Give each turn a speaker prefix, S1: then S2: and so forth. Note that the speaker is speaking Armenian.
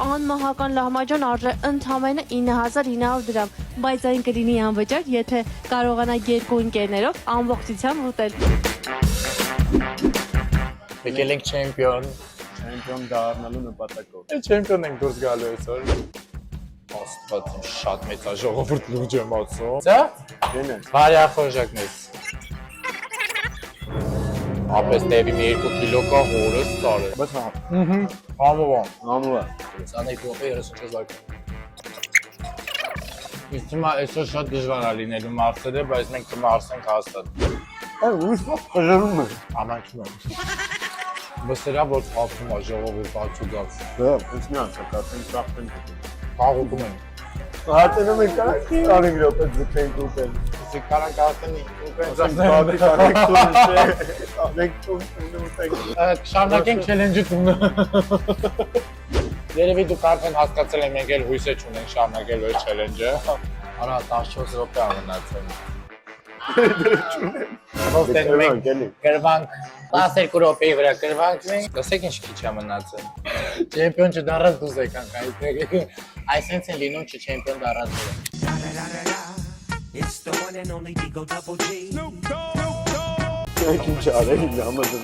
S1: անմահական լահմաջան արժե ընդամենը 9900 դրամ, բայց այն կլինի անվճար, եթե կարողանա երկու ընկերներով ամբողջությամբ ուտել։
S2: Եկել ենք չեմպիոն։
S3: Չեմպիոն դառնալու նպատակով։
S2: Չեմպիոն ենք դուրս գալու այսօր։ Աստված իմ շատ մեծ է ժողովուրդ լուրջ եմ ասում։ Սա։
S3: Դենե։
S2: Բարյախորժակնես։ Ապես տևի մի 2 կիլո կա հորս ծարը։
S3: Բայց հա,
S2: Համովան։
S3: ամուա։
S2: 22 րոպե 36 դարկ։ Իսկ հիմա այսօր շատ դժվար է լինելու մարսերը, բայց մենք կմարսենք հաստատ։
S3: Այ ուսմա խժռում է։
S2: Ամանքում եմ։ Բսերա որ խափում է ժողովուրդ ացուգած։
S3: Դա ինձ մի անցակացին ծախտեն։
S2: Խաղում են։
S3: Հատնում ենք կարակ 5 րոպե ձգենք ուտել։
S2: Իսկ կարան կասեն
S3: Ասենք բադի կարեք տունը։ Անենք տունը ուտենք։
S2: Շարունակենք challenge-ը տունը։ Երևի դուք արդեն հասկացել եք մենք էլ հույս չունենք շարունակելու այս challenge-ը։ Արա 14 րոպե ա մնացել։ Ոսկեն մենք գրվանք 12 րոպեի վրա գրվանք։ Լսեք ինչ քիչ է մնացել։ Չեմպիոն չդառած դուզ եկանք այստեղ։ Այսինքն են լինում չեմպիոն դառածները։
S4: It's the one and only Digo Double G.
S3: Ինչ արել, համաձայն։